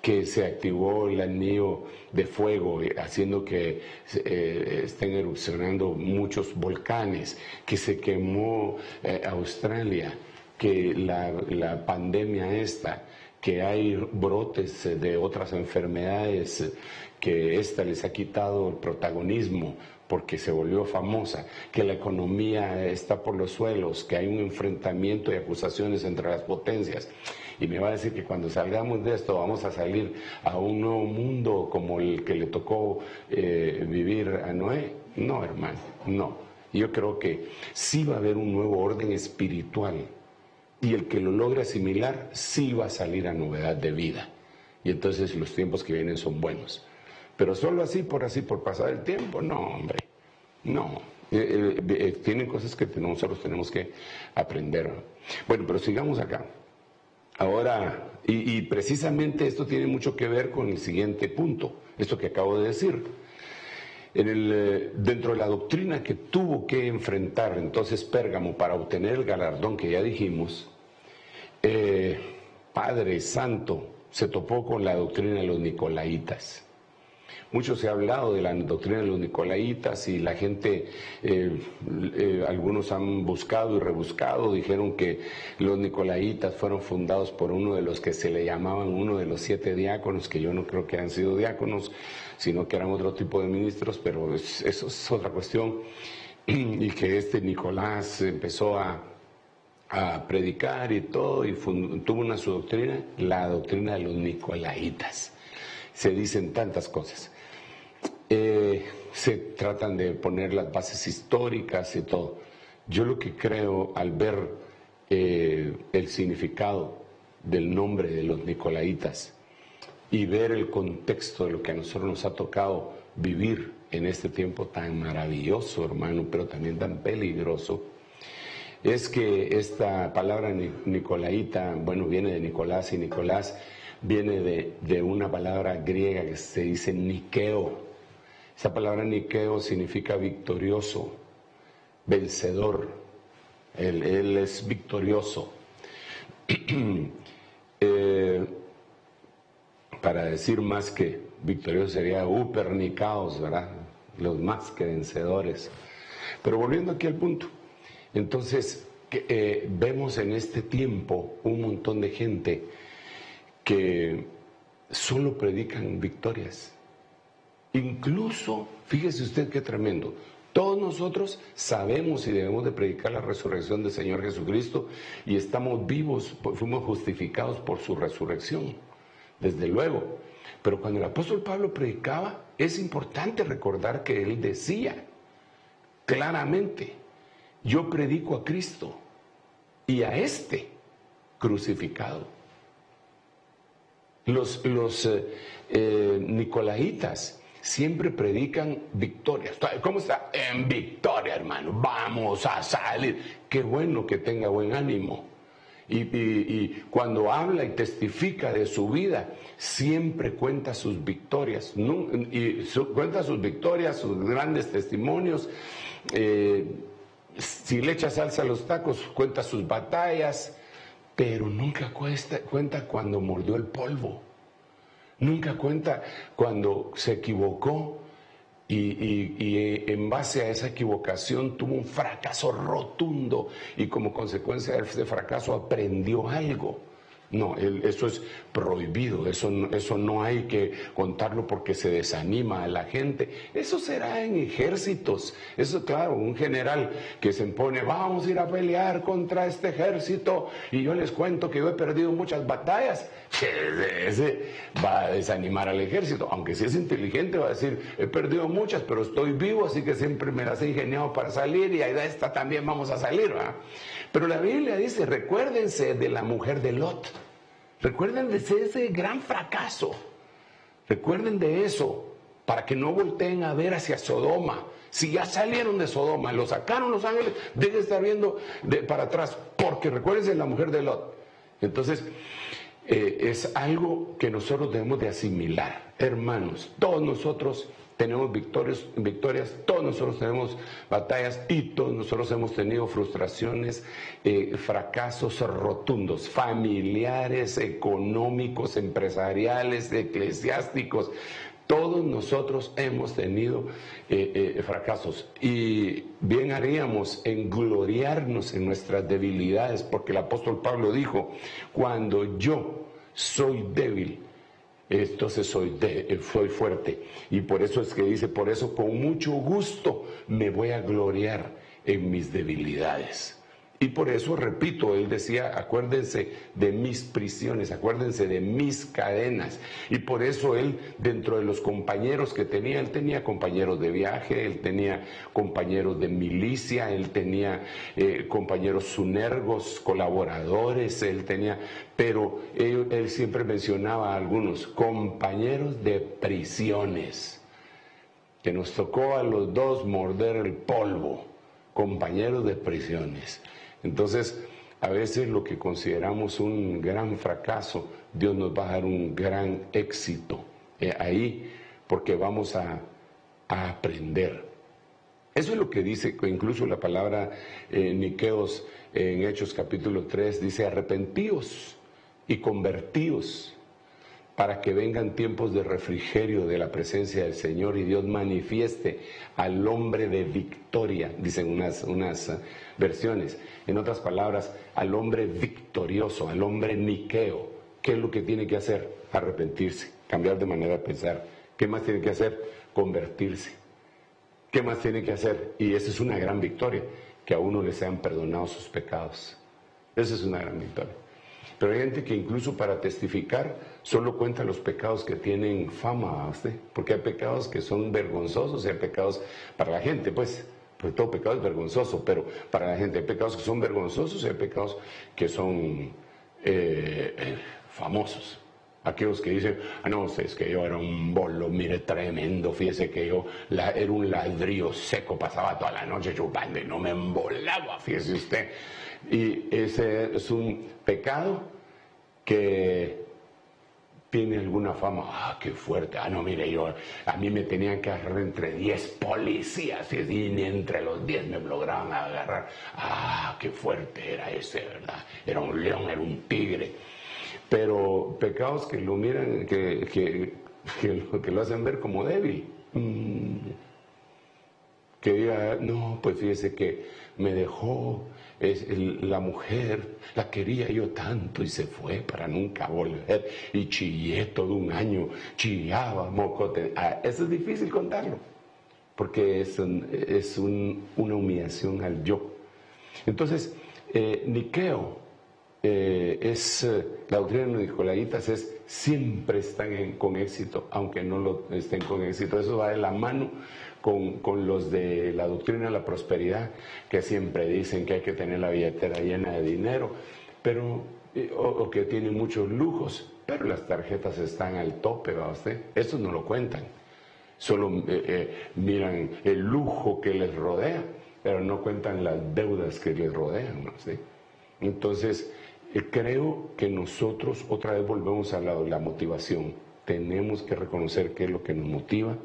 que se activó el anillo de fuego haciendo que estén erupcionando muchos volcanes, que se quemó Australia, que la pandemia esta, que hay brotes de otras enfermedades, que esta les ha quitado el protagonismo porque se volvió famosa, que la economía está por los suelos, que hay un enfrentamiento y acusaciones entre las potencias. Y me va a decir que cuando salgamos de esto vamos a salir a un nuevo mundo como el que le tocó vivir a Noé. No, hermano, no. Yo creo que sí va a haber un nuevo orden espiritual, y el que lo logre asimilar sí va a salir a novedad de vida. Y entonces los tiempos que vienen son buenos. Pero solo así por pasar el tiempo, no, hombre, no. Tienen cosas que nosotros tenemos que aprender. Bueno, pero sigamos acá. Ahora, y precisamente esto tiene mucho que ver con el siguiente punto, esto que acabo de decir. Dentro de la doctrina que tuvo que enfrentar entonces Pérgamo para obtener el galardón que ya dijimos, Padre Santo se topó con la doctrina de los nicolaitas. Mucho se ha hablado de la doctrina de los nicolaitas y la gente, algunos han buscado y rebuscado, dijeron que los nicolaitas fueron fundados por uno de los que se le llamaban uno de los 7 diáconos, que yo no creo que han sido diáconos, sino que eran otro tipo de ministros, pero eso es otra cuestión, y que este Nicolás empezó a predicar y todo, y tuvo su doctrina, la doctrina de los nicolaitas. Se dicen tantas cosas. Se tratan de poner las bases históricas y todo. Yo lo que creo al ver el significado del nombre de los nicolaitas y ver el contexto de lo que a nosotros nos ha tocado vivir en este tiempo tan maravilloso, hermano, pero también tan peligroso, es que esta palabra nicolaita, bueno, viene de Nicolás, y Nicolás viene de una palabra griega que se dice Nikeo. Esa palabra Nikeo significa victorioso, vencedor. Él es victorioso. Para decir más que victorioso sería upernicaos, ¿verdad? Los más que vencedores. Pero volviendo aquí al punto, entonces vemos en este tiempo un montón de gente que solo predican victorias. Incluso, fíjese usted qué tremendo, todos nosotros sabemos y debemos de predicar la resurrección del Señor Jesucristo y estamos vivos, fuimos justificados por su resurrección, desde luego. Pero cuando el apóstol Pablo predicaba, es importante recordar que él decía claramente: yo predico a Cristo y a este crucificado. Los nicolaitas siempre predican victorias. ¿Cómo está? En victoria, hermano. Vamos a salir. Qué bueno que tenga buen ánimo. Y cuando habla y testifica de su vida, siempre cuenta sus victorias. Cuenta sus victorias, sus grandes testimonios. Si le echa salsa a los tacos, cuenta sus batallas. Pero nunca cuenta cuando mordió el polvo. Nunca cuenta cuando se equivocó y en base a esa equivocación tuvo un fracaso rotundo y como consecuencia de ese fracaso aprendió algo. No, eso es prohibido, eso no hay que contarlo porque se desanima a la gente. Eso será en ejércitos. Eso, claro, un general que se impone, vamos a ir a pelear contra este ejército y yo les cuento que yo he perdido muchas batallas. Ese va a desanimar al ejército, aunque si es inteligente va a decir, he perdido muchas, pero estoy vivo, así que siempre me las he ingeniado para salir y ahí de esta también vamos a salir, ¿verdad? Pero la Biblia dice, recuérdense de la mujer de Lot, recuerden de ese gran fracaso, recuerden de eso, para que no volteen a ver hacia Sodoma. Si ya salieron de Sodoma, lo sacaron los ángeles, dejen de estar viendo para atrás, porque recuérdense de la mujer de Lot. Entonces, es algo que nosotros debemos de asimilar, hermanos. Todos nosotros tenemos victorias, todos nosotros tenemos batallas y todos nosotros hemos tenido frustraciones, fracasos rotundos, familiares, económicos, empresariales, eclesiásticos. Todos nosotros hemos tenido fracasos y bien haríamos en gloriarnos en nuestras debilidades, porque el apóstol Pablo dijo, cuando yo soy débil, entonces soy fuerte. Y por eso es que dice, por eso con mucho gusto me voy a gloriar en mis debilidades. Y por eso, repito, él decía, acuérdense de mis prisiones, acuérdense de mis cadenas. Y por eso él, dentro de los compañeros que tenía, él tenía compañeros de viaje, él tenía compañeros de milicia, él tenía compañeros sunergos, colaboradores, pero él siempre mencionaba a algunos compañeros de prisiones, que nos tocó a los dos morder el polvo, compañeros de prisiones. Entonces, a veces lo que consideramos un gran fracaso, Dios nos va a dar un gran éxito ahí, porque vamos a aprender. Eso es lo que dice incluso la palabra Niqueos en Hechos capítulo 3, dice: arrepentíos y convertíos para que vengan tiempos de refrigerio de la presencia del Señor y Dios manifieste al hombre de victoria, dicen unas versiones. En otras palabras, al hombre victorioso, al hombre niqueo. ¿Qué es lo que tiene que hacer? Arrepentirse, cambiar de manera de pensar. ¿Qué más tiene que hacer? Convertirse. ¿Qué más tiene que hacer? Y esa es una gran victoria, que a uno le sean perdonados sus pecados. Esa es una gran victoria. Pero hay gente que incluso para testificar solo cuenta los pecados que tienen fama, ¿usted? Porque hay pecados que son vergonzosos y hay pecados para la gente, pues, porque todo pecado es vergonzoso, pero para la gente hay pecados que son vergonzosos y hay pecados que son famosos. Aquellos que dicen: no, es que yo era un bolo, mire, tremendo, fíjese que yo era un ladrillo seco, pasaba toda la noche chupando y no me embolaba, fíjese usted. Y ese es un pecado que tiene alguna fama. ¡Ah, qué fuerte! Ah, no, mire, a mí me tenían que agarrar entre 10 policías y ni entre los 10 me lograban agarrar. ¡Ah, qué fuerte era ese, verdad! Era un león, era un tigre. Pero pecados que lo miran, que lo hacen ver como débil. Que diga: no, pues fíjese que me dejó la mujer, la quería yo tanto y se fue para nunca volver, y chillé todo un año, chillaba, mocote. Eso es difícil contarlo, porque es una humillación al yo. Entonces, Niqueo, la doctrina de los nicolaitas es: siempre están con éxito, aunque no lo estén con éxito. Eso va de la mano con los de la doctrina de la prosperidad, que siempre dicen que hay que tener la billetera llena de dinero, pero o que tienen muchos lujos, pero las tarjetas están al tope, ¿va usted? Eso no lo cuentan. Solo miran el lujo que les rodea, pero no cuentan las deudas que les rodean, ¿no? ¿Sí? Entonces, creo que nosotros otra vez volvemos a la motivación. Tenemos que reconocer qué es lo que nos motiva,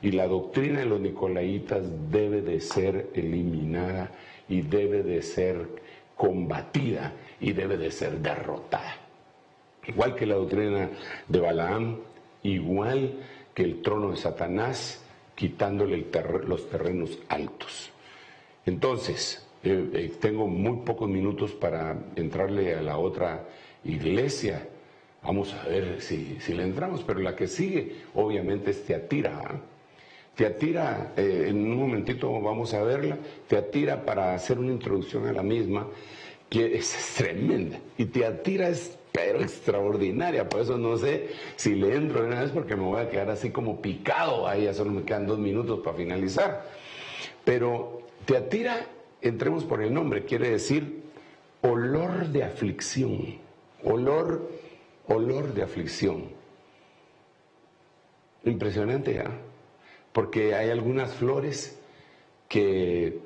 y la doctrina de los nicolaitas debe de ser eliminada y debe de ser combatida y debe de ser derrotada. Igual que la doctrina de Balaam, igual que el trono de Satanás, quitándole los terrenos altos. Entonces, tengo muy pocos minutos para entrarle a la otra iglesia. Vamos a ver si le entramos, pero la que sigue obviamente es Tiatira. Tiatira, en un momentito vamos a verla. Tiatira, para hacer una introducción a la misma, que es tremenda. Y Tiatira es pero extraordinaria, por eso no sé si le entro de una vez, porque me voy a quedar así como picado. Ahí ya solo me quedan 2 minutos para finalizar. Pero Tiatira, entremos por el nombre, quiere decir olor de aflicción. Olor de aflicción. Impresionante, ¿ya? Porque hay algunas flores que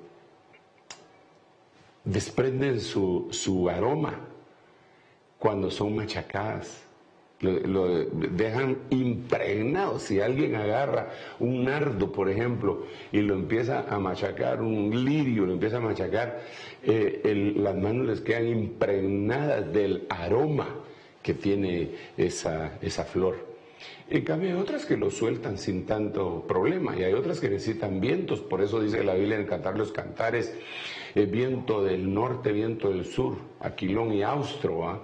desprenden su aroma cuando son machacadas. Lo dejan impregnado. Si alguien agarra un nardo, por ejemplo, y lo empieza a machacar, un lirio lo empieza a machacar, las manos les quedan impregnadas del aroma que tiene esa flor. En cambio hay otras que lo sueltan sin tanto problema, y hay otras que necesitan vientos. Por eso dice la Biblia en Cantar los Cantares: viento del norte, viento del sur, Aquilón y Austro,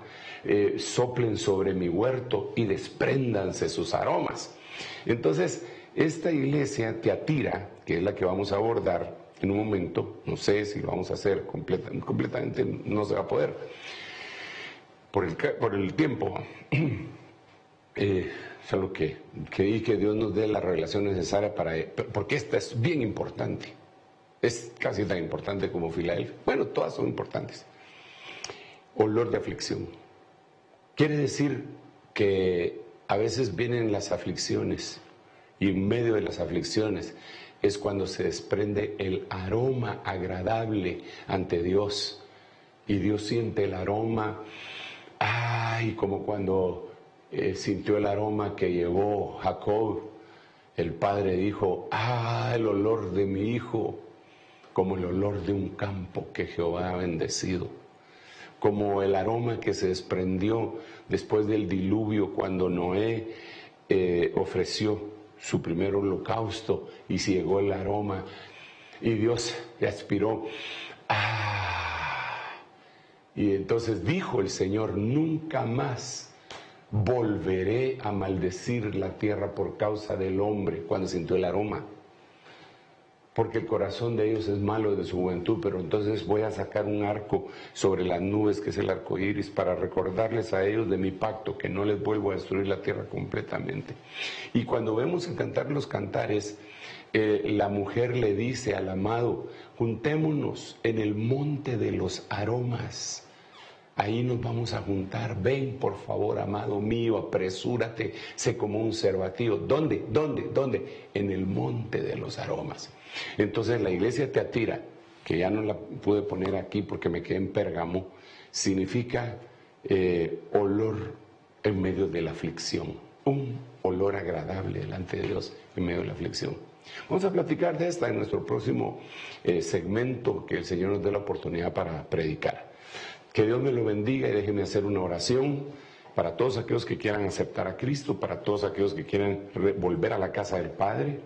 soplen sobre mi huerto y despréndanse sus aromas. Entonces, esta iglesia Tiatira, que es la que vamos a abordar en un momento, no sé si lo vamos a hacer completamente, no se va a poder por el tiempo. Solo que Dios nos dé la revelación necesaria porque esta es bien importante. Es casi tan importante como Filadelfia. Bueno, todas son importantes. Olor de aflicción. Quiere decir que a veces vienen las aflicciones, y en medio de las aflicciones es cuando se desprende el aroma agradable ante Dios y Dios siente el aroma, como cuando sintió el aroma que llevó Jacob, el padre dijo, el olor de mi hijo, como el olor de un campo que Jehová ha bendecido, como el aroma que se desprendió después del diluvio cuando Noé ofreció su primer holocausto y se llegó el aroma y Dios aspiró, y entonces dijo el Señor, nunca más volveré a maldecir la tierra por causa del hombre, cuando sintió el aroma, porque el corazón de ellos es malo desde su juventud, pero entonces voy a sacar un arco sobre las nubes, que es el arco iris, para recordarles a ellos de mi pacto, que no les vuelvo a destruir la tierra completamente. Y cuando vemos a cantar los cantares, la mujer le dice al amado, juntémonos en el monte de los aromas. Ahí nos vamos a juntar. Ven, por favor, amado mío, apresúrate, sé como un cervatillo. ¿Dónde? En el monte de los aromas. Entonces la iglesia de Teatira, que ya no la pude poner aquí porque me quedé en Pérgamo, significa olor en medio de la aflicción. Un olor agradable delante de Dios en medio de la aflicción. Vamos a platicar de esta en nuestro próximo segmento, que el Señor nos dé la oportunidad para predicar. Que Dios me lo bendiga y déjeme hacer una oración para todos aquellos que quieran aceptar a Cristo, para todos aquellos que quieran volver a la casa del Padre,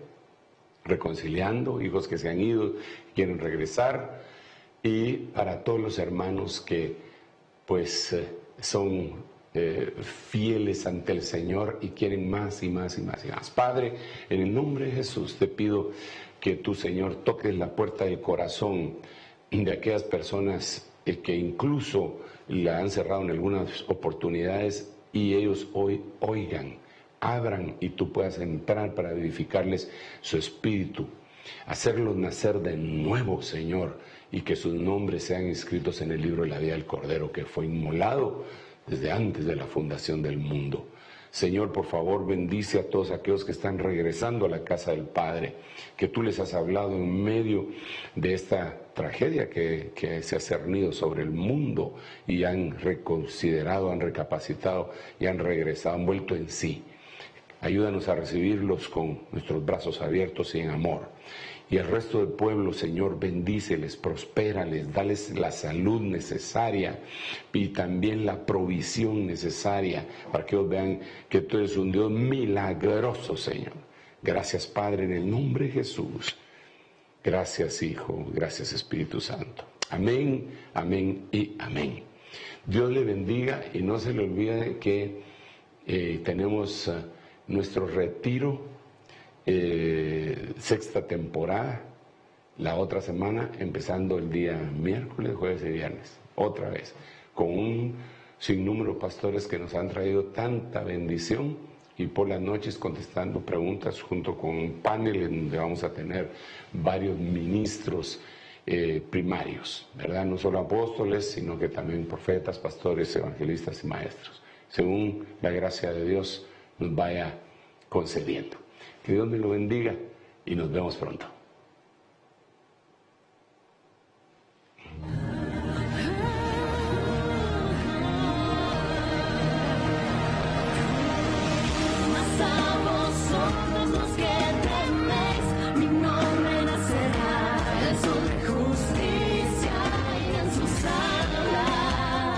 reconciliando, hijos que se han ido, quieren regresar, y para todos los hermanos que pues son fieles ante el Señor y quieren más y más y más y más. Padre, en el nombre de Jesús te pido que tú, Señor, toques la puerta del corazón de aquellas personas que incluso la han cerrado en algunas oportunidades, y ellos hoy oigan, abran, y tú puedas entrar para vivificarles su espíritu, hacerlos nacer de nuevo, Señor, y que sus nombres sean inscritos en el libro de la vida del Cordero, que fue inmolado desde antes de la fundación del mundo. Señor, por favor, bendice a todos aquellos que están regresando a la casa del Padre, que tú les has hablado en medio de esta tragedia que se ha cernido sobre el mundo, y han reconsiderado, han recapacitado y han regresado, han vuelto en sí. Ayúdanos a recibirlos con nuestros brazos abiertos y en amor. Y el resto del pueblo, Señor, bendíceles, prospérales, dales la salud necesaria y también la provisión necesaria para que ellos vean que tú eres un Dios milagroso, Señor. Gracias, Padre, en el nombre de Jesús. Gracias, Hijo. Gracias, Espíritu Santo. Amén, amén y amén. Dios le bendiga, y no se le olvide que tenemos nuestro retiro, sexta temporada, la otra semana, empezando el día miércoles, jueves y viernes, otra vez, con un sinnúmero de pastores que nos han traído tanta bendición, y por las noches contestando preguntas junto con un panel en donde vamos a tener varios ministros primarios, ¿verdad? No solo apóstoles, sino que también profetas, pastores, evangelistas y maestros, según la gracia de Dios nos vaya concediendo. Que Dios me lo bendiga y nos vemos pronto.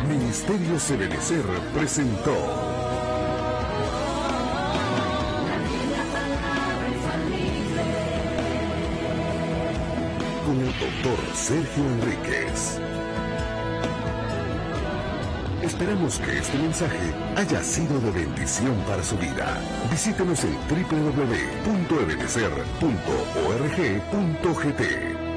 Ministerio Ebenecer presentó con el doctor Sergio Enríquez. Esperamos que este mensaje haya sido de bendición para su vida. Visítenos en www.ebenecer.org.gt.